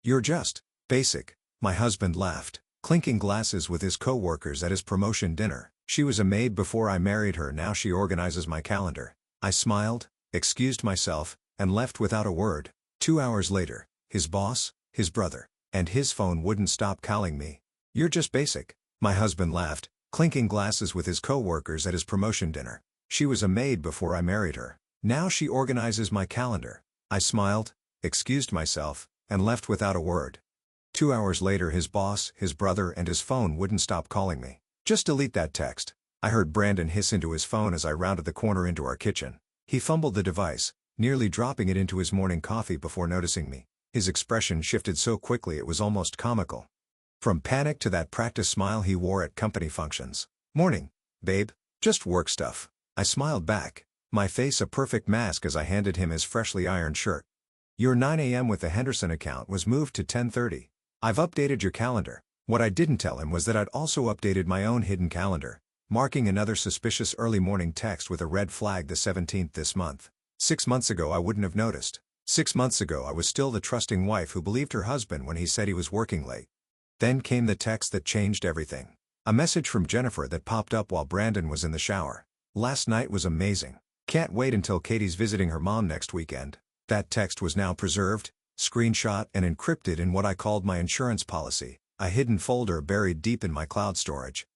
You're just basic. My husband laughed, clinking glasses with his coworkers at his promotion dinner. She was a maid before I married her, now she organizes my calendar. I smiled, excused myself, and left without a word. 2 hours later, his boss, his brother, and his phone wouldn't stop calling me. You're just basic. My husband laughed, clinking glasses with his coworkers at his promotion dinner. She was a maid before I married her. Now she organizes my calendar. I smiled, excused myself, and left without a word. 2 hours later, his boss, his brother, and his phone wouldn't stop calling me. Just delete that text. I heard Brandon hiss into his phone as I rounded the corner into our kitchen. He fumbled the device, nearly dropping it into his morning coffee before noticing me. His expression shifted so quickly it was almost comical. From panic to that practice smile he wore at company functions. "Morning, babe. Just work stuff." I smiled back, my face a perfect mask as I handed him his freshly ironed shirt. "Your 9 a.m. with the Henderson account was moved to 10:30. I've updated your calendar." What I didn't tell him was that I'd also updated my own hidden calendar, marking another suspicious early morning text with a red flag, the 17th this month. 6 months ago I wouldn't have noticed. 6 months ago I was still the trusting wife who believed her husband when he said he was working late. Then came the text that changed everything. A message from Jennifer that popped up while Brandon was in the shower. "Last night was amazing. Can't wait until Katie's visiting her mom next weekend." That text was now preserved, screenshot, and encrypted in what I called my insurance policy, a hidden folder buried deep in my cloud storage.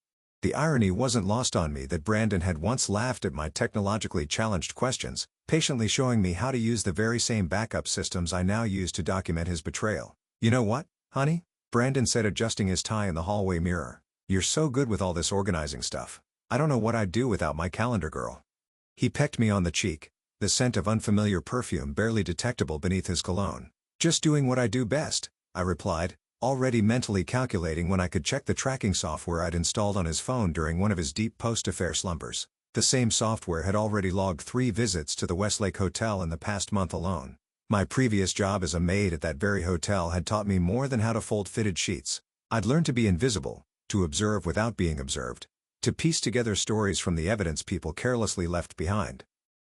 The irony wasn't lost on me that Brandon had once laughed at my technologically challenged questions, patiently showing me how to use the very same backup systems I now use to document his betrayal. "You know what, honey?" Brandon said, adjusting his tie in the hallway mirror. "You're so good with all this organizing stuff. I don't know what I'd do without my calendar girl." He pecked me on the cheek, the scent of unfamiliar perfume barely detectable beneath his cologne. "Just doing what I do best," I replied, already mentally calculating when I could check the tracking software I'd installed on his phone during one of his deep post-affair slumbers. The same software had already logged 3 visits to the Westlake Hotel in the past month alone. My previous job as a maid at that very hotel had taught me more than how to fold fitted sheets. I'd learned to be invisible, to observe without being observed, to piece together stories from the evidence people carelessly left behind.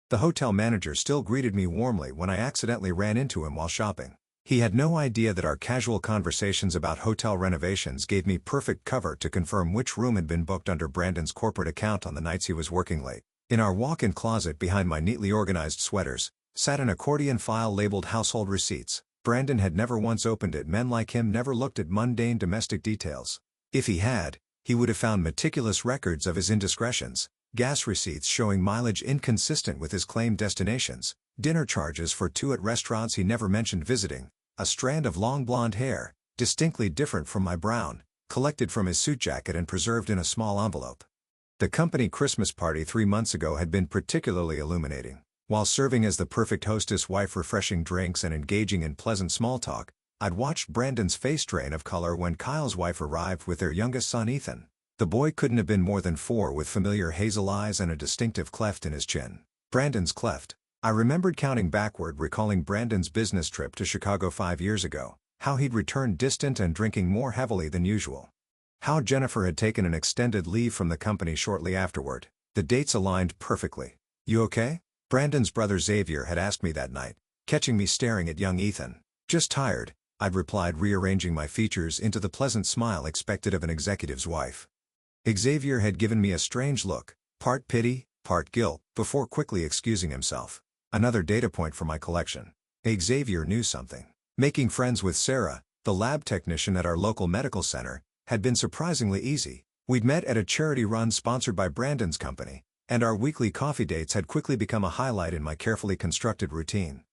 The hotel manager still greeted me warmly when I accidentally ran into him while shopping. He had no idea that our casual conversations about hotel renovations gave me perfect cover to confirm which room had been booked under Brandon's corporate account on the nights he was working late. In our walk-in closet behind my neatly organized sweaters, sat an accordion file labeled Household Receipts. Brandon had never once opened it. Men like him never looked at mundane domestic details. If he had, he would have found meticulous records of his indiscretions, gas receipts showing mileage inconsistent with his claimed destinations, dinner charges for 2 at restaurants he never mentioned visiting, a strand of long blonde hair, distinctly different from my brown, collected from his suit jacket and preserved in a small envelope. The company Christmas party 3 months ago had been particularly illuminating. While serving as the perfect hostess wife, refreshing drinks and engaging in pleasant small talk, I'd watched Brandon's face drain of color when Kyle's wife arrived with their youngest son Ethan. The boy couldn't have been more than 4, with familiar hazel eyes and a distinctive cleft in his chin. Brandon's cleft. I remembered counting backward, recalling Brandon's business trip to Chicago 5 years ago, how he'd returned distant and drinking more heavily than usual. How Jennifer had taken an extended leave from the company shortly afterward. The dates aligned perfectly. "You okay?" Brandon's brother Xavier had asked me that night, catching me staring at young Ethan. "Just tired," I'd replied, rearranging my features into the pleasant smile expected of an executive's wife. Xavier had given me a strange look, part pity, part guilt, before quickly excusing himself. Another data point for my collection. Xavier knew something. Making friends with Sarah, the lab technician at our local medical center, had been surprisingly easy. We'd met at a charity run sponsored by Brandon's company, and our weekly coffee dates had quickly become a highlight in my carefully constructed routine.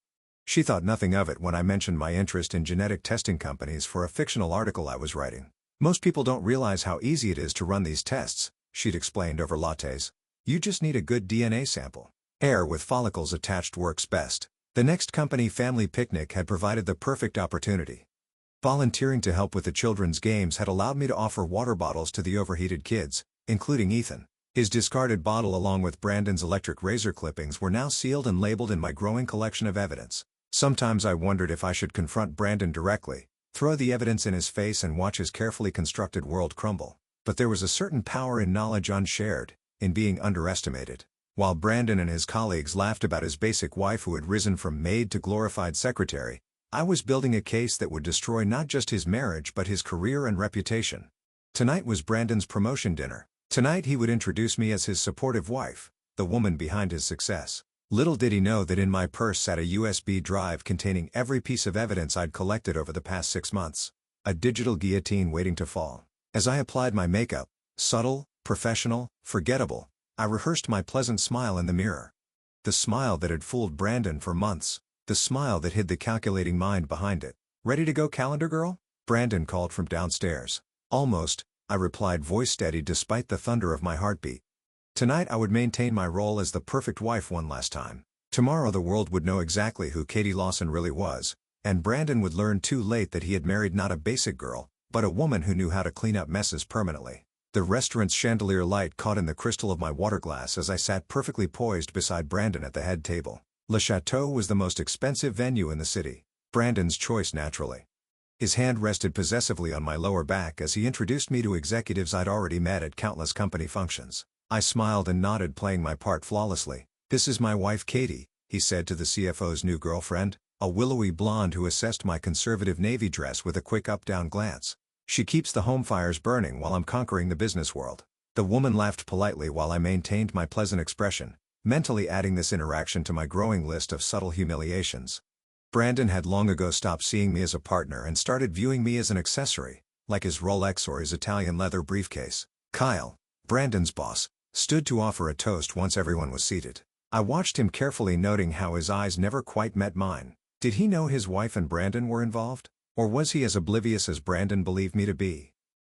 She thought nothing of it when I mentioned my interest in genetic testing companies for a fictional article I was writing. "Most people don't realize how easy it is to run these tests," she'd explained over lattes. "You just need a good DNA sample. Hair with follicles attached works best." The next company, Family Picnic, had provided the perfect opportunity. Volunteering to help with the children's games had allowed me to offer water bottles to the overheated kids, including Ethan. His discarded bottle along with Brandon's electric razor clippings were now sealed and labeled in my growing collection of evidence. Sometimes I wondered if I should confront Brandon directly, throw the evidence in his face and watch his carefully constructed world crumble. But there was a certain power in knowledge unshared, in being underestimated. While Brandon and his colleagues laughed about his basic wife who had risen from maid to glorified secretary, I was building a case that would destroy not just his marriage but his career and reputation. Tonight was Brandon's promotion dinner. Tonight he would introduce me as his supportive wife, the woman behind his success. Little did he know that in my purse sat a USB drive containing every piece of evidence I'd collected over the past 6 months. A digital guillotine waiting to fall. As I applied my makeup, subtle, professional, forgettable, I rehearsed my pleasant smile in the mirror. The smile that had fooled Brandon for months. The smile that hid the calculating mind behind it. "Ready to go, calendar girl?" Brandon called from downstairs. "Almost," I replied, voice steady despite the thunder of my heartbeat. Tonight I would maintain my role as the perfect wife one last time. Tomorrow the world would know exactly who Katie Lawson really was, and Brandon would learn too late that he had married not a basic girl, but a woman who knew how to clean up messes permanently. The restaurant's chandelier light caught in the crystal of my water glass as I sat perfectly poised beside Brandon at the head table. Le Chateau was the most expensive venue in the city. Brandon's choice naturally. His hand rested possessively on my lower back as he introduced me to executives I'd already met at countless company functions. I smiled and nodded, playing my part flawlessly. "This is my wife Katie," he said to the CFO's new girlfriend, a willowy blonde who assessed my conservative navy dress with a quick up-down glance. "She keeps the home fires burning while I'm conquering the business world." The woman laughed politely while I maintained my pleasant expression, mentally adding this interaction to my growing list of subtle humiliations. Brandon had long ago stopped seeing me as a partner and started viewing me as an accessory, like his Rolex or his Italian leather briefcase. Kyle, Brandon's boss, stood to offer a toast once everyone was seated. I watched him carefully, noting how his eyes never quite met mine. Did he know his wife and Brandon were involved? Or was he as oblivious as Brandon believed me to be?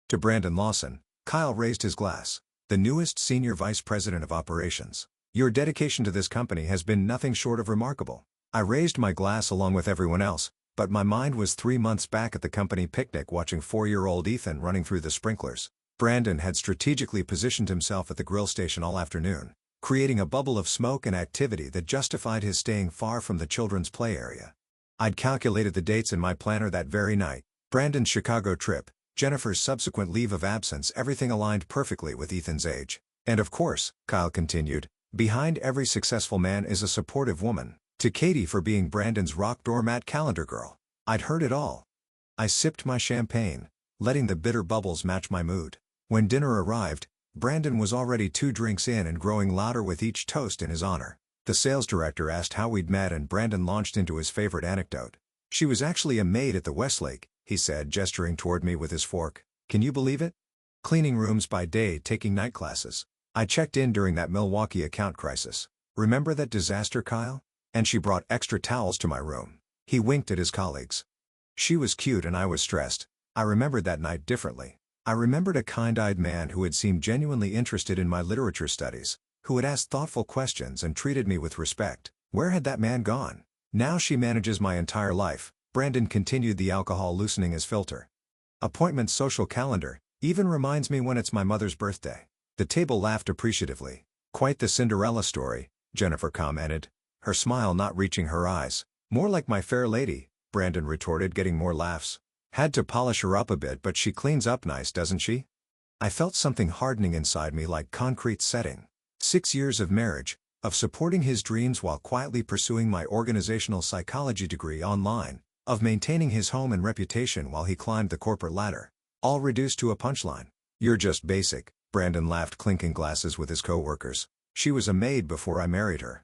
To Brandon Lawson, Kyle raised his glass. "The newest senior vice president of operations. Your dedication to this company has been nothing short of remarkable." I raised my glass along with everyone else, but my mind was 3 months back at the company picnic watching 4-year-old Ethan running through the sprinklers. Brandon had strategically positioned himself at the grill station all afternoon, creating a bubble of smoke and activity that justified his staying far from the children's play area. I'd calculated the dates in my planner that very night. Brandon's Chicago trip, Jennifer's subsequent leave of absence, everything aligned perfectly with Ethan's age. "And of course," Kyle continued, "behind every successful man is a supportive woman. To Katie for being Brandon's rock doormat calendar girl." I'd heard it all. I sipped my champagne, letting the bitter bubbles match my mood. When dinner arrived, Brandon was already 2 drinks in and growing louder with each toast in his honor. The sales director asked how we'd met, and Brandon launched into his favorite anecdote. "She was actually a maid at the Westlake," he said, gesturing toward me with his fork. "Can you believe it? Cleaning rooms by day, taking night classes. I checked in during that Milwaukee account crisis. Remember that disaster, Kyle? And she brought extra towels to my room." He winked at his colleagues. "She was cute and I was stressed." I remembered that night differently. I remembered a kind-eyed man who had seemed genuinely interested in my literature studies, who had asked thoughtful questions and treated me with respect. Where had that man gone? "Now she manages my entire life," Brandon continued, the alcohol loosening his filter. "Appointment, social calendar, even reminds me when it's my mother's birthday." The table laughed appreciatively. "Quite the Cinderella story," Jennifer commented, her smile not reaching her eyes. "More like My Fair Lady," Brandon retorted, getting more laughs. "Had to polish her up a bit, but she cleans up nice, doesn't she?" I felt something hardening inside me, like concrete setting. 6 years of marriage, of supporting his dreams while quietly pursuing my organizational psychology degree online, of maintaining his home and reputation while he climbed the corporate ladder. All reduced to a punchline. "You're just basic," Brandon laughed, clinking glasses with his coworkers. "She was a maid before I married her.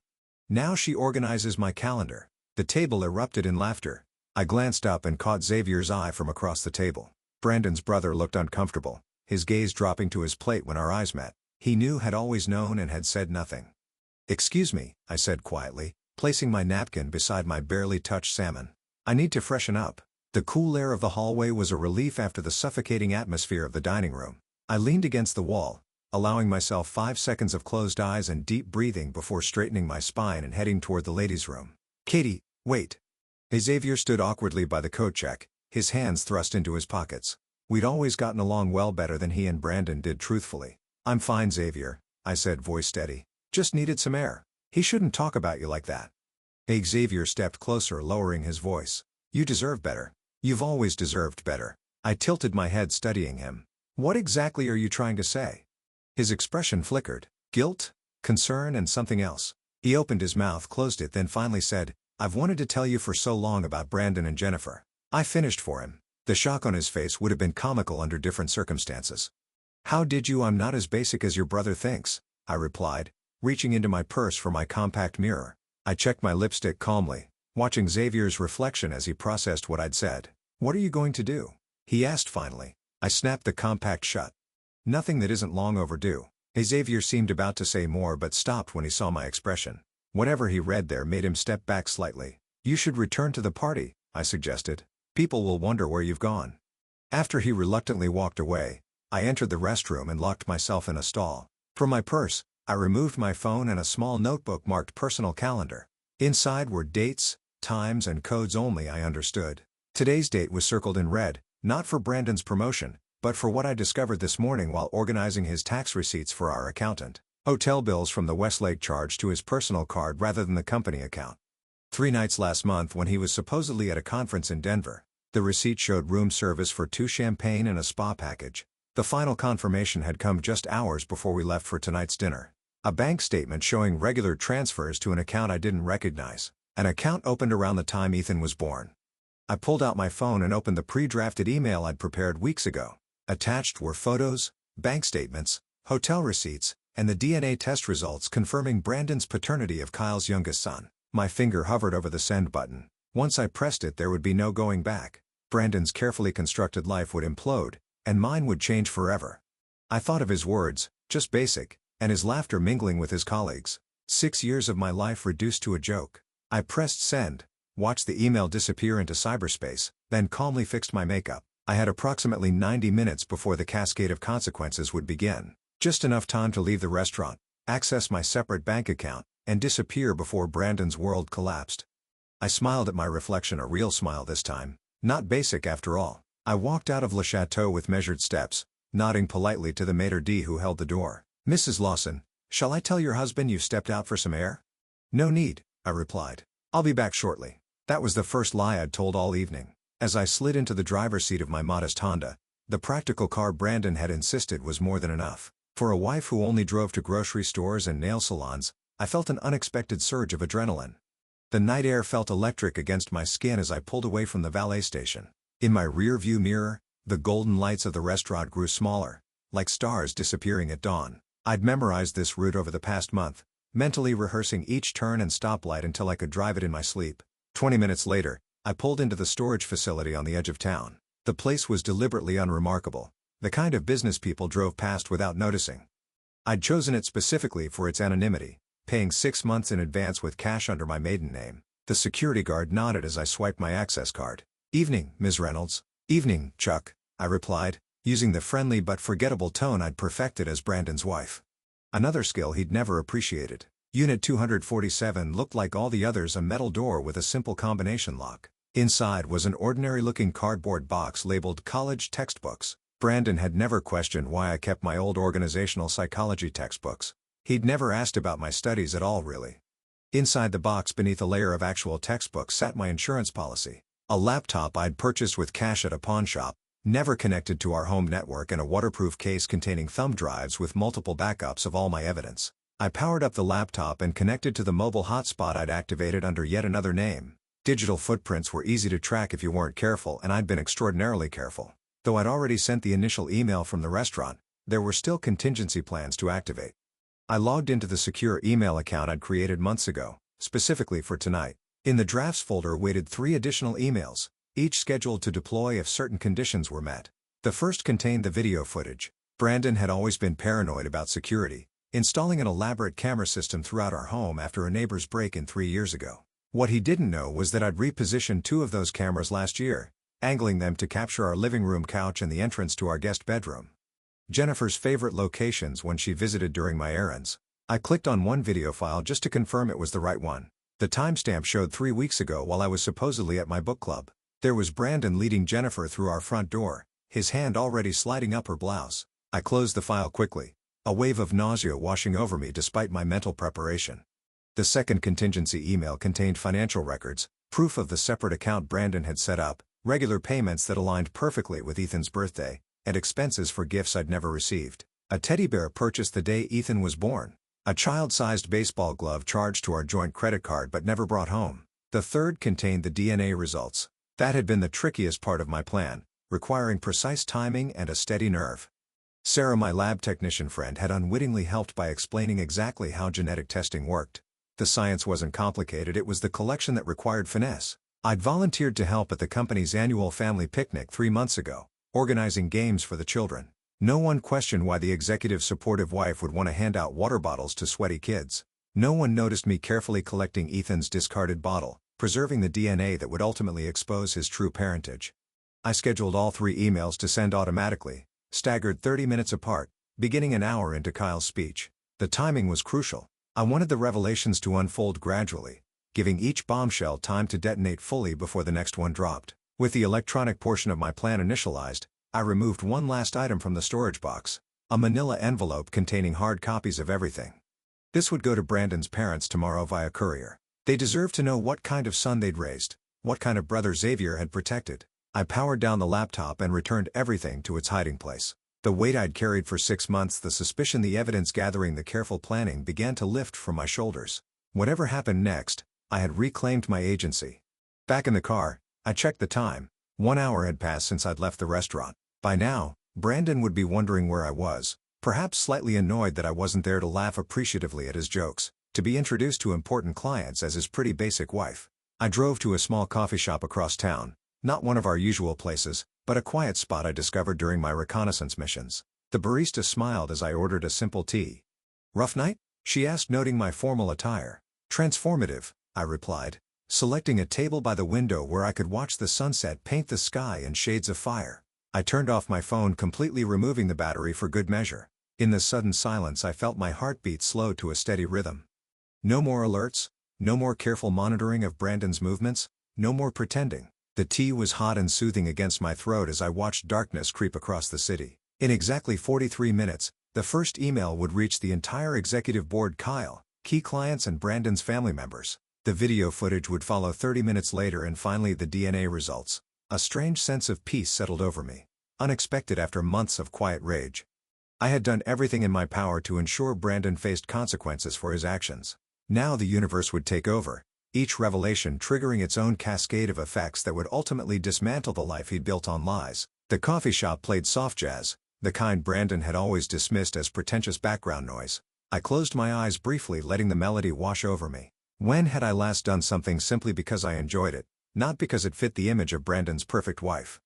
Now she organizes my calendar." The table erupted in laughter. I glanced up and caught Xavier's eye from across the table. Brandon's brother looked uncomfortable, his gaze dropping to his plate when our eyes met. He knew, had always known, and had said nothing. "Excuse me," I said quietly, placing my napkin beside my barely touched salmon. "I need to freshen up." The cool air of the hallway was a relief after the suffocating atmosphere of the dining room. I leaned against the wall, allowing myself 5 seconds of closed eyes and deep breathing before straightening my spine and heading toward the ladies' room. "Katie, wait." Xavier stood awkwardly by the coat check, his hands thrust into his pockets. We'd always gotten along well, better than he and Brandon did, truthfully. "I'm fine, Xavier," I said, voice steady. "Just needed some air." "He shouldn't talk about you like that." Xavier stepped closer, lowering his voice. "You deserve better. You've always deserved better." I tilted my head, studying him. "What exactly are you trying to say?" His expression flickered. Guilt, concern, and something else. He opened his mouth, closed it, then finally said, I've wanted to tell you for so long about Brandon and Jennifer. I finished for him. The shock on his face would have been comical under different circumstances. How did you? I'm not as basic as your brother thinks, I replied, reaching into my purse for my compact mirror. I checked my lipstick calmly, watching Xavier's reflection as he processed what I'd said. What are you going to do? He asked finally. I snapped the compact shut. Nothing that isn't long overdue. Xavier seemed about to say more but stopped when he saw my expression. Whatever he read there made him step back slightly. You should return to the party, I suggested. People will wonder where you've gone. After he reluctantly walked away, I entered the restroom and locked myself in a stall. From my purse, I removed my phone and a small notebook marked personal calendar. Inside were dates, times and codes only I understood. Today's date was circled in red, not for Brandon's promotion, but for what I discovered this morning while organizing his tax receipts for our accountant. Hotel bills from the Westlake charged to his personal card rather than the company account. 3 nights last month when he was supposedly at a conference in Denver. The receipt showed room service for 2 champagne and a spa package. The final confirmation had come just hours before we left for tonight's dinner. A bank statement showing regular transfers to an account I didn't recognize. An account opened around the time Ethan was born. I pulled out my phone and opened the pre-drafted email I'd prepared weeks ago. Attached were photos, bank statements, hotel receipts, and the DNA test results confirming Brandon's paternity of Kyle's youngest son. My finger hovered over the send button. Once I pressed it, there would be no going back. Brandon's carefully constructed life would implode, and mine would change forever. I thought of his words, just basic, and his laughter mingling with his colleagues. 6 years of my life reduced to a joke. I pressed send, watched the email disappear into cyberspace, then calmly fixed my makeup. I had approximately 90 minutes before the cascade of consequences would begin. Just enough time to leave the restaurant, access my separate bank account, and disappear before Brandon's world collapsed. I smiled at my reflection, a real smile this time, not basic after all. I walked out of Le Chateau with measured steps, nodding politely to the maitre d' who held the door. Mrs. Lawson, shall I tell your husband you stepped out for some air? No need, I replied. I'll be back shortly. That was the first lie I'd told all evening. As I slid into the driver's seat of my modest Honda, the practical car Brandon had insisted was more than enough. For a wife who only drove to grocery stores and nail salons, I felt an unexpected surge of adrenaline. The night air felt electric against my skin as I pulled away from the valet station. In my rear-view mirror, the golden lights of the restaurant grew smaller, like stars disappearing at dawn. I'd memorized this route over the past month, mentally rehearsing each turn and stoplight until I could drive it in my sleep. 20 minutes later, I pulled into the storage facility on the edge of town. The place was deliberately unremarkable, the kind of business people drove past without noticing. I'd chosen it specifically for its anonymity, paying 6 months in advance with cash under my maiden name. The security guard nodded as I swiped my access card. Evening, Ms. Reynolds. Evening, Chuck, I replied, using the friendly but forgettable tone I'd perfected as Brandon's wife. Another skill he'd never appreciated. Unit 247 looked like all the others, a metal door with a simple combination lock. Inside was an ordinary-looking cardboard box labeled college textbooks. Brandon had never questioned why I kept my old organizational psychology textbooks. He'd never asked about my studies at all, really. Inside the box, beneath a layer of actual textbooks, sat my insurance policy. A laptop I'd purchased with cash at a pawn shop, never connected to our home network, and a waterproof case containing thumb drives with multiple backups of all my evidence. I powered up the laptop and connected to the mobile hotspot I'd activated under yet another name. Digital footprints were easy to track if you weren't careful, and I'd been extraordinarily careful. Though I'd already sent the initial email from the restaurant, there were still contingency plans to activate. I logged into the secure email account I'd created months ago, specifically for tonight. In the drafts folder waited 3 additional emails, each scheduled to deploy if certain conditions were met. The first contained the video footage. Brandon had always been paranoid about security, installing an elaborate camera system throughout our home after a neighbor's break-in 3 years ago. What he didn't know was that I'd repositioned 2 of those cameras last year, angling them to capture our living room couch and the entrance to our guest bedroom. Jennifer's favorite locations when she visited during my errands. I clicked on one video file just to confirm it was the right one. The timestamp showed 3 weeks ago while I was supposedly at my book club. There was Brandon leading Jennifer through our front door, his hand already sliding up her blouse. I closed the file quickly, a wave of nausea washing over me despite my mental preparation. The second contingency email contained financial records, proof of the separate account Brandon had set up, regular payments that aligned perfectly with Ethan's birthday, and expenses for gifts I'd never received. A teddy bear purchased the day Ethan was born. A child-sized baseball glove charged to our joint credit card but never brought home. The third contained the DNA results. That had been the trickiest part of my plan, requiring precise timing and a steady nerve. Sarah, my lab technician friend, had unwittingly helped by explaining exactly how genetic testing worked. The science wasn't complicated, it was the collection that required finesse. I'd volunteered to help at the company's annual family picnic 3 months ago, organizing games for the children. No one questioned why the executive's supportive wife would want to hand out water bottles to sweaty kids. No one noticed me carefully collecting Ethan's discarded bottle, preserving the DNA that would ultimately expose his true parentage. I scheduled all 3 emails to send automatically, staggered 30 minutes apart, beginning an hour into Kyle's speech. The timing was crucial. I wanted the revelations to unfold gradually, giving each bombshell time to detonate fully before the next one dropped. With the electronic portion of my plan initialized, I removed one last item from the storage box, a manila envelope containing hard copies of everything. This would go to Brandon's parents tomorrow via courier. They deserved to know what kind of son they'd raised, what kind of brother Xavier had protected. I powered down the laptop and returned everything to its hiding place. The weight I'd carried for 6 months, the suspicion, the evidence gathering, the careful planning began to lift from my shoulders. Whatever happened next, I had reclaimed my agency. Back in the car, I checked the time. 1 hour had passed since I'd left the restaurant. By now, Brandon would be wondering where I was, perhaps slightly annoyed that I wasn't there to laugh appreciatively at his jokes, to be introduced to important clients as his pretty basic wife. I drove to a small coffee shop across town, not one of our usual places, but a quiet spot I discovered during my reconnaissance missions. The barista smiled as I ordered a simple tea. "Rough night?" she asked, noting my formal attire. "Transformative," I replied, selecting a table by the window where I could watch the sunset paint the sky in shades of fire. I turned off my phone, completely removing the battery for good measure. In the sudden silence, I felt my heartbeat slow to a steady rhythm. No more alerts, no more careful monitoring of Brandon's movements, no more pretending. The tea was hot and soothing against my throat as I watched darkness creep across the city. In exactly 43 minutes, the first email would reach the entire executive board: Kyle, key clients, and Brandon's family members. The video footage would follow 30 minutes later, and finally the DNA results. A strange sense of peace settled over me, unexpected after months of quiet rage. I had done everything in my power to ensure Brandon faced consequences for his actions. Now the universe would take over, each revelation triggering its own cascade of effects that would ultimately dismantle the life he'd built on lies. The coffee shop played soft jazz, the kind Brandon had always dismissed as pretentious background noise. I closed my eyes briefly, letting the melody wash over me. When had I last done something simply because I enjoyed it, not because it fit the image of Brandon's perfect wife?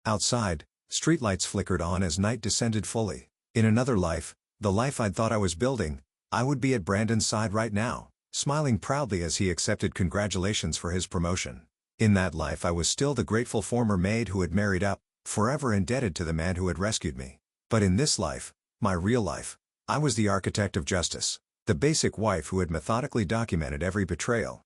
Outside, streetlights flickered on as night descended fully. In another life, the life I'd thought I was building, I would be at Brandon's side right now, smiling proudly as he accepted congratulations for his promotion. In that life, I was still the grateful former maid who had married up, forever indebted to the man who had rescued me. But in this life, my real life, I was the architect of justice, the basic wife who had methodically documented every betrayal,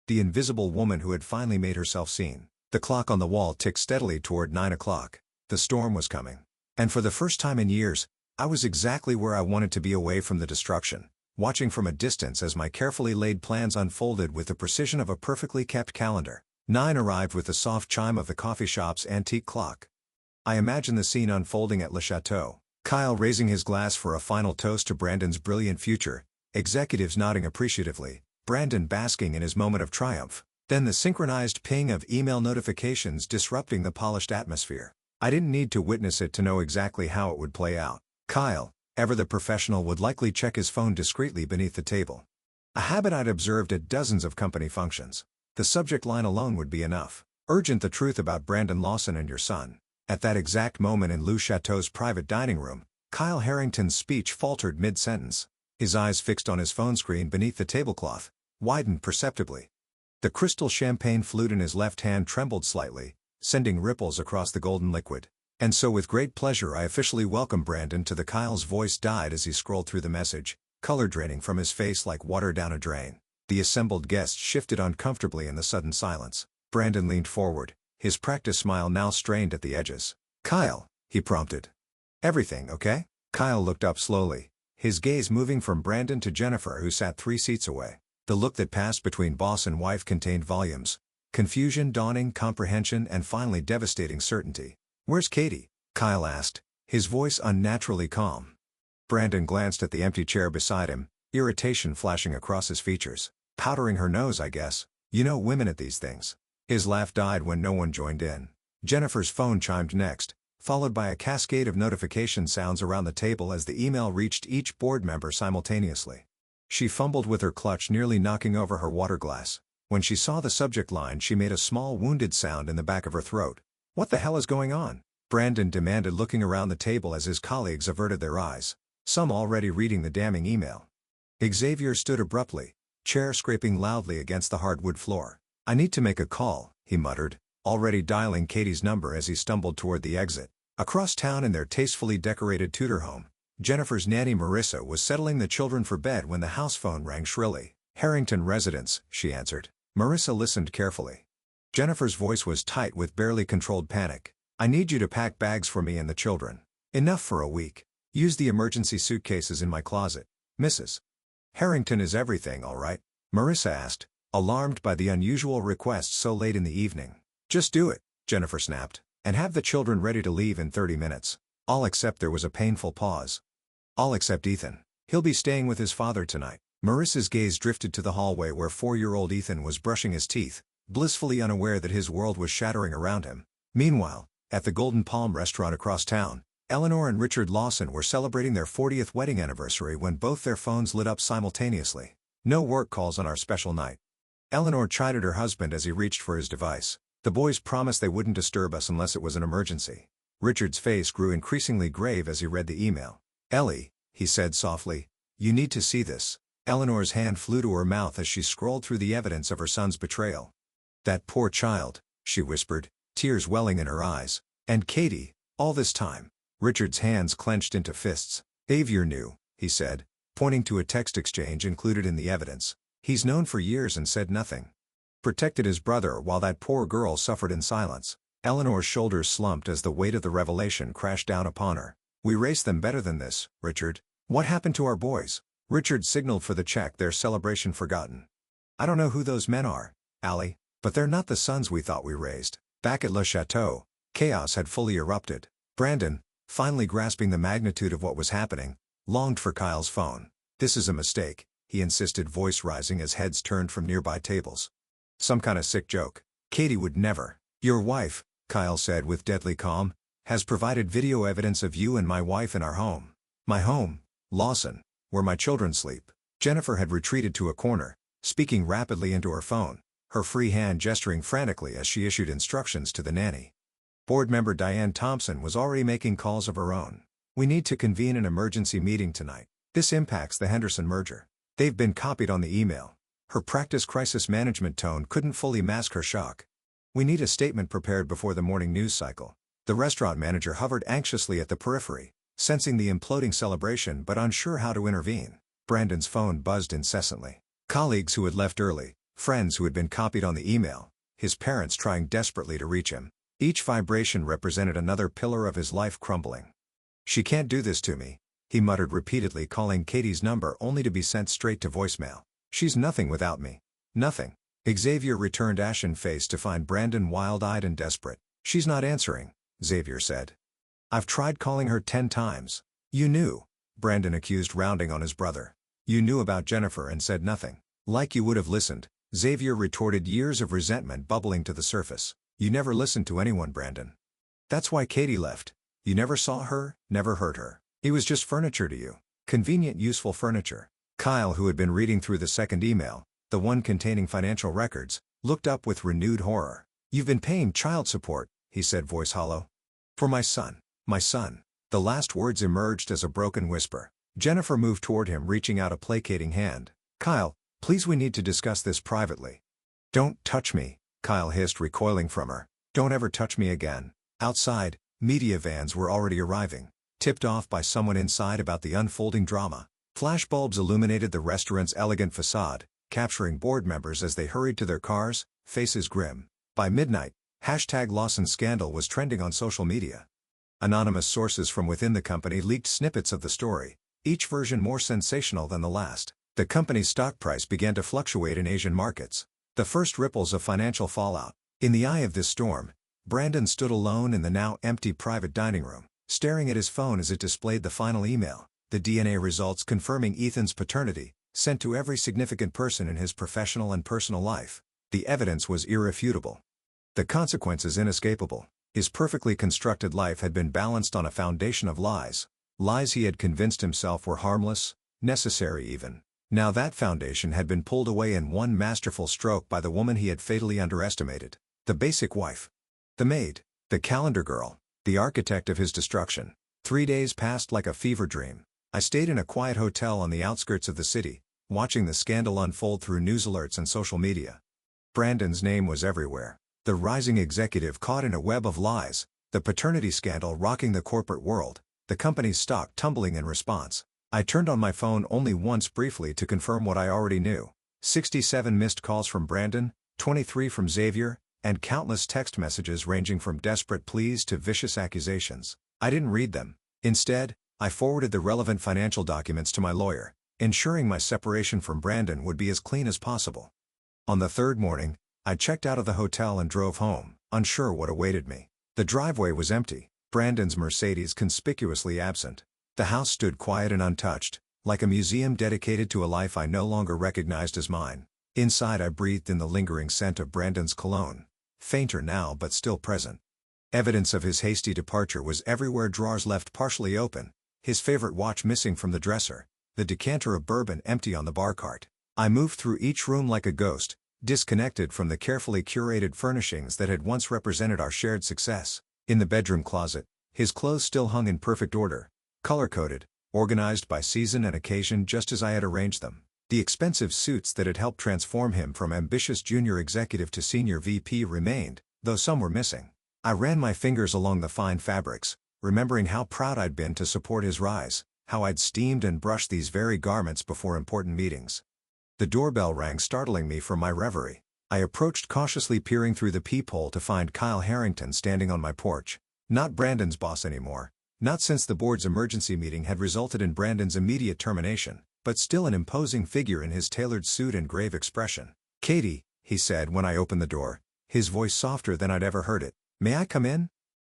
the invisible woman who had finally made herself seen. The clock on the wall ticked steadily toward 9 o'clock. The storm was coming. And for the first time in years, I was exactly where I wanted to be, away from the destruction, watching from a distance as my carefully laid plans unfolded with the precision of a perfectly kept calendar. 9 arrived with the soft chime of the coffee shop's antique clock. I imagined the scene unfolding at Le Chateau, Kyle raising his glass for a final toast to Brandon's brilliant future, executives nodding appreciatively, Brandon basking in his moment of triumph. Then the synchronized ping of email notifications disrupting the polished atmosphere. I didn't need to witness it to know exactly how it would play out. Kyle, ever the professional, would likely check his phone discreetly beneath the table. A habit I'd observed at dozens of company functions. The subject line alone would be enough. Urgent: the truth about Brandon Lawson and your son. At that exact moment in Le Chateau's private dining room, Kyle Harrington's speech faltered mid-sentence. His eyes, fixed on his phone screen beneath the tablecloth, widened perceptibly. The crystal champagne flute in his left hand trembled slightly, sending ripples across the golden liquid. "And so with great pleasure I officially welcome Brandon to the..." Kyle's voice died as he scrolled through the message, color draining from his face like water down a drain. The assembled guests shifted uncomfortably in the sudden silence. Brandon leaned forward, his practiced smile now strained at the edges. "Kyle," he prompted. "Everything okay?" Kyle looked up slowly, his gaze moving from Brandon to Jennifer, who sat 3 seats away. The look that passed between boss and wife contained volumes: confusion, dawning comprehension, and finally devastating certainty. "Where's Katie?" Kyle asked, his voice unnaturally calm. Brandon glanced at the empty chair beside him, irritation flashing across his features. "Powdering her nose, I guess." You know women at these things. His laugh died when no one joined in. Jennifer's phone chimed next, followed by a cascade of notification sounds around the table as the email reached each board member simultaneously. She fumbled with her clutch, nearly knocking over her water glass. When she saw the subject line, she made a small wounded sound in the back of her throat. "What the hell is going on?" Brandon demanded, looking around the table as his colleagues averted their eyes, some already reading the damning email. Xavier stood abruptly, chair scraping loudly against the hardwood floor. "I need to make a call," he muttered, already dialing Katie's number as he stumbled toward the exit. Across town in their tastefully decorated Tudor home, Jennifer's nanny Marissa was settling the children for bed when the house phone rang shrilly. "Harrington residence," she answered. Marissa listened carefully. Jennifer's voice was tight with barely controlled panic. "I need you to pack bags for me and the children. Enough for a week. Use the emergency suitcases in my closet. Mrs. Harrington is everything all right?" Marissa asked, alarmed by the unusual request so late in the evening. "Just do it," Jennifer snapped, "and have the children ready to leave in 30 minutes. All except," there was a painful pause. "All except Ethan. He'll be staying with his father tonight." Marissa's gaze drifted to the hallway where 4-year-old Ethan was brushing his teeth, blissfully unaware that his world was shattering around him. Meanwhile, at the Golden Palm restaurant across town, Eleanor and Richard Lawson were celebrating their 40th wedding anniversary when both their phones lit up simultaneously. "No work calls on our special night." Eleanor chided her husband as he reached for his device. "The boys promised they wouldn't disturb us unless it was an emergency." Richard's face grew increasingly grave as he read the email. "Ellie," he said softly, "you need to see this." Eleanor's hand flew to her mouth as she scrolled through the evidence of her son's betrayal. "That poor child," she whispered, tears welling in her eyes. "And Katie, all this time." Richard's hands clenched into fists. "Xavier knew," he said, pointing to a text exchange included in the evidence. "He's known for years and said nothing. Protected his brother while that poor girl suffered in silence." Eleanor's shoulders slumped as the weight of the revelation crashed down upon her. "We raced them better than this, Richard. What happened to our boys?" Richard signaled for the check, their celebration forgotten. "I don't know who those men are, Allie, but they're not the sons we thought we raised." Back at Le Chateau, chaos had fully erupted. Brandon, finally grasping the magnitude of what was happening, longed for Kyle's phone. "This is a mistake," he insisted, voice rising as heads turned from nearby tables. "Some kind of sick joke. Katie would never." "Your wife," Kyle said with deadly calm, "has provided video evidence of you and my wife in our home. My home, Lawson, where my children sleep." Jennifer had retreated to a corner, speaking rapidly into her phone, her free hand gesturing frantically as she issued instructions to the nanny. Board member Diane Thompson was already making calls of her own. "We need to convene an emergency meeting tonight. This impacts the Henderson merger." They've been copied on the email. Her practiced crisis management tone couldn't fully mask her shock. "We need a statement prepared before the morning news cycle." The restaurant manager hovered anxiously at the periphery, sensing the imploding celebration but unsure how to intervene. Brandon's phone buzzed incessantly. Colleagues who had left early, friends who had been copied on the email, his parents trying desperately to reach him. Each vibration represented another pillar of his life crumbling. "She can't do this to me," he muttered repeatedly, calling Katie's number only to be sent straight to voicemail. "She's nothing without me. Nothing." Xavier returned ashen-faced to find Brandon wild-eyed and desperate. "She's not answering," Xavier said. "I've tried calling her 10 times. "You knew," Brandon accused, rounding on his brother. "You knew about Jennifer and said nothing." "Like you would have listened," Xavier retorted, years of resentment bubbling to the surface. "You never listened to anyone, Brandon. That's why Katie left. You never saw her, never heard her. He was just furniture to you. Convenient, useful furniture." Kyle, who had been reading through the second email, the one containing financial records, looked up with renewed horror. "You've been paying child support," he said, voice hollow. "For my son. My son." The last words emerged as a broken whisper. Jennifer moved toward him, reaching out a placating hand. "Kyle, please, we need to discuss this privately." "Don't touch me," Kyle hissed, recoiling from her. "Don't ever touch me again." Outside, media vans were already arriving, tipped off by someone inside about the unfolding drama. Flashbulbs illuminated the restaurant's elegant facade, capturing board members as they hurried to their cars, faces grim. By midnight, #Lawson Scandal was trending on social media. Anonymous sources from within the company leaked snippets of the story, each version more sensational than the last. The company's stock price began to fluctuate in Asian markets. The first ripples of financial fallout. In the eye of this storm, Brandon stood alone in the now empty private dining room, staring at his phone as it displayed the final email, the DNA results confirming Ethan's paternity, sent to every significant person in his professional and personal life. The evidence was irrefutable. The consequences inescapable. His perfectly constructed life had been balanced on a foundation of lies. Lies he had convinced himself were harmless, necessary even. Now that foundation had been pulled away in one masterful stroke by the woman he had fatally underestimated. The basic wife. The maid. The calendar girl. The architect of his destruction. 3 days passed like a fever dream. I stayed in a quiet hotel on the outskirts of the city, watching the scandal unfold through news alerts and social media. Brandon's name was everywhere. The rising executive caught in a web of lies, the paternity scandal rocking the corporate world, the company's stock tumbling in response. I turned on my phone only once briefly to confirm what I already knew. 67 missed calls from Brandon, 23 from Xavier, and countless text messages ranging from desperate pleas to vicious accusations. I didn't read them. Instead, I forwarded the relevant financial documents to my lawyer, ensuring my separation from Brandon would be as clean as possible. On the third morning, I checked out of the hotel and drove home, unsure what awaited me. The driveway was empty, Brandon's Mercedes conspicuously absent. The house stood quiet and untouched, like a museum dedicated to a life I no longer recognized as mine. Inside I breathed in the lingering scent of Brandon's cologne, fainter now but still present. Evidence of his hasty departure was everywhere, drawers left partially open, his favorite watch missing from the dresser, the decanter of bourbon empty on the bar cart. I moved through each room like a ghost, disconnected from the carefully curated furnishings that had once represented our shared success. In the bedroom closet, his clothes still hung in perfect order, color-coded, organized by season and occasion just as I had arranged them. The expensive suits that had helped transform him from ambitious junior executive to senior VP remained, though some were missing. I ran my fingers along the fine fabrics, remembering how proud I'd been to support his rise, how I'd steamed and brushed these very garments before important meetings. The doorbell rang, startling me from my reverie. I approached cautiously, peering through the peephole to find Kyle Harrington standing on my porch. Not Brandon's boss anymore, not since the board's emergency meeting had resulted in Brandon's immediate termination, but still an imposing figure in his tailored suit and grave expression. "Katie," he said when I opened the door, his voice softer than I'd ever heard it. "May I come in?"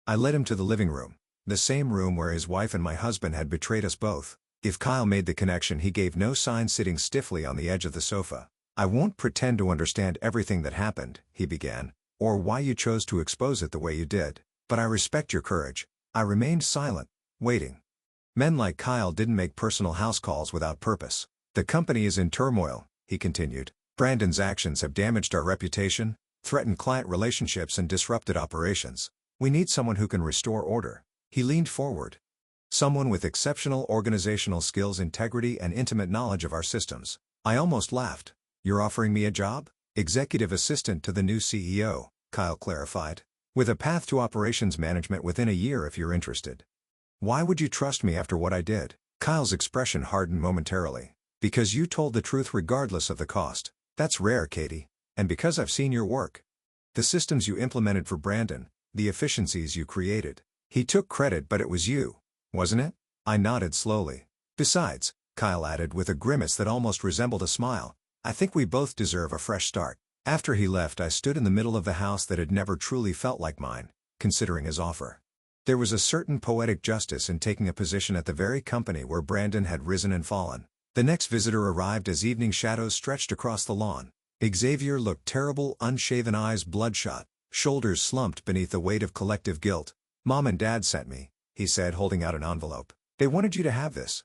I led him to the living room, the same room where his wife and my husband had betrayed us both. If Kyle made the connection, he gave no sign, sitting stiffly on the edge of the sofa. "I won't pretend to understand everything that happened," he began, "or why you chose to expose it the way you did, but I respect your courage." I remained silent, waiting. Men like Kyle didn't make personal house calls without purpose. "The company is in turmoil," he continued. "Brandon's actions have damaged our reputation, threatened client relationships and disrupted operations. We need someone who can restore order." He leaned forward. "Someone with exceptional organizational skills, integrity and intimate knowledge of our systems." I almost laughed. "You're offering me a job?" "Executive assistant to the new CEO," Kyle clarified. "With a path to operations management within a year if you're interested." "Why would you trust me after what I did?" Kyle's expression hardened momentarily. "Because you told the truth regardless of the cost. That's rare, Katie. And because I've seen your work. The systems you implemented for Brandon, the efficiencies you created." He took credit, "But it was you, wasn't it?" I nodded slowly. "Besides," Kyle added with a grimace that almost resembled a smile, "I think we both deserve a fresh start." After he left, I stood in the middle of the house that had never truly felt like mine, considering his offer. There was a certain poetic justice in taking a position at the very company where Brandon had risen and fallen. The next visitor arrived as evening shadows stretched across the lawn. Xavier looked terrible, unshaven, eyes bloodshot, shoulders slumped beneath the weight of collective guilt. "Mom and Dad sent me," he said, holding out an envelope. "They wanted you to have this."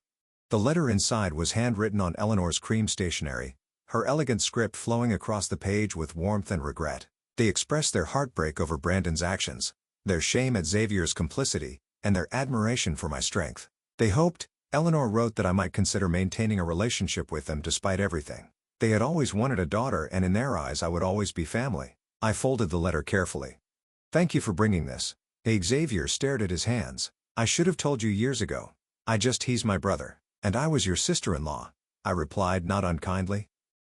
The letter inside was handwritten on Eleanor's cream stationery, her elegant script flowing across the page with warmth and regret. They expressed their heartbreak over Brandon's actions, their shame at Xavier's complicity, and their admiration for my strength. They hoped, Eleanor wrote, that I might consider maintaining a relationship with them despite everything. They had always wanted a daughter, and in their eyes I would always be family. I folded the letter carefully. "Thank you for bringing this." Xavier stared at his hands. "I should have told you years ago. He's my brother. And I was your sister-in-law," I replied, not unkindly.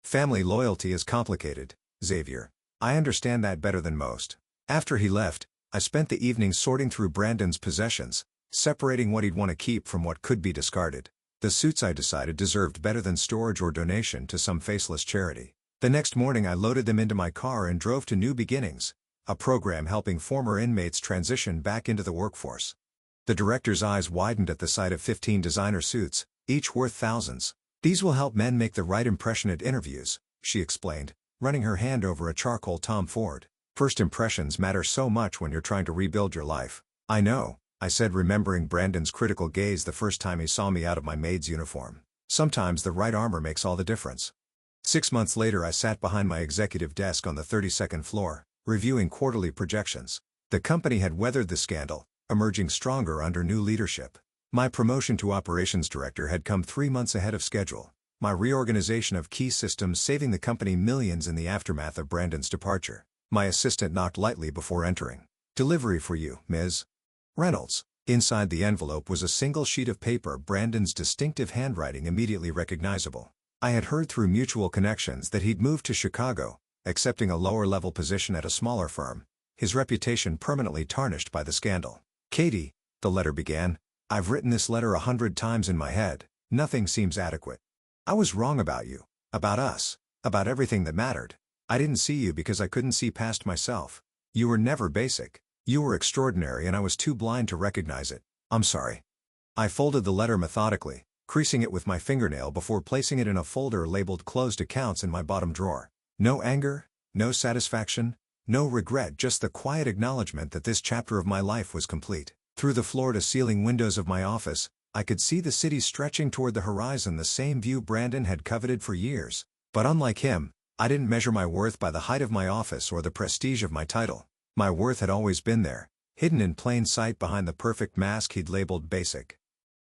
"Family loyalty is complicated, Xavier. I understand that better than most." After he left, I spent the evening sorting through Brandon's possessions, separating what he'd want to keep from what could be discarded. The suits, I decided, deserved better than storage or donation to some faceless charity. The next morning I loaded them into my car and drove to New Beginnings, a program helping former inmates transition back into the workforce. The director's eyes widened at the sight of 15 designer suits, each worth thousands. "These will help men make the right impression at interviews," she explained. running her hand over a charcoal Tom Ford. First impressions matter so much when you're trying to rebuild your life. I know, I said, remembering Brandon's critical gaze the first time he saw me out of my maid's uniform. Sometimes the right armor makes all the difference. 6 months later I sat behind my executive desk on the 32nd floor, reviewing quarterly projections. The company had weathered the scandal, emerging stronger under new leadership. My promotion to operations director had come 3 months ahead of schedule. My reorganization of key systems saving the company millions in the aftermath of Brandon's departure. My assistant knocked lightly before entering. "Delivery for you, Ms. Reynolds." Inside the envelope was a single sheet of paper, Brandon's distinctive handwriting immediately recognizable. I had heard through mutual connections that he'd moved to Chicago, accepting a lower-level position at a smaller firm, his reputation permanently tarnished by the scandal. "Katie," the letter began, "I've written this letter 100 times in my head. Nothing seems adequate. I was wrong about you, about us, about everything that mattered. I didn't see you because I couldn't see past myself. You were never basic. You were extraordinary and I was too blind to recognize it. I'm sorry." I folded the letter methodically, creasing it with my fingernail before placing it in a folder labeled "Closed Accounts" in my bottom drawer. No anger, no satisfaction, no regret, just the quiet acknowledgement that this chapter of my life was complete. Through the floor-to-ceiling windows of my office, I could see the city stretching toward the horizon, the same view Brandon had coveted for years. But unlike him, I didn't measure my worth by the height of my office or the prestige of my title. My worth had always been there, hidden in plain sight behind the perfect mask he'd labeled basic.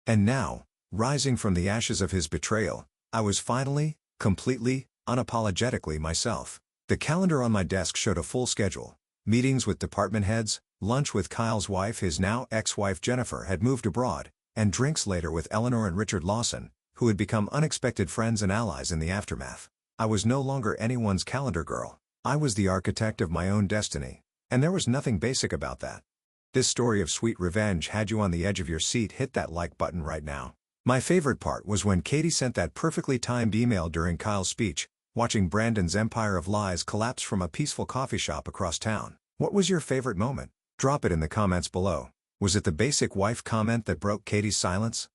And now, rising from the ashes of his betrayal, I was finally, completely, unapologetically myself. The calendar on my desk showed a full schedule. Meetings with department heads, lunch with Kyle's wife, his now ex-wife Jennifer had moved abroad, and drinks later with Eleanor and Richard Lawson, who had become unexpected friends and allies in the aftermath. I was no longer anyone's calendar girl. I was the architect of my own destiny. And there was nothing basic about that. This story of sweet revenge had you on the edge of your seat. Hit that like button right now. My favorite part was when Katie sent that perfectly timed email during Kyle's speech, watching Brandon's empire of lies collapse from a peaceful coffee shop across town. What was your favorite moment? Drop it in the comments below. Was it the basic wife comment that broke Katie's silence?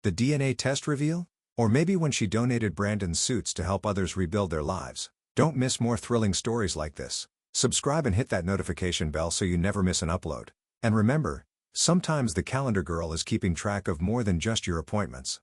The DNA test reveal? Or maybe when she donated Brandon's suits to help others rebuild their lives? Don't miss more thrilling stories like this. Subscribe and hit that notification bell so you never miss an upload. And remember, sometimes the calendar girl is keeping track of more than just your appointments.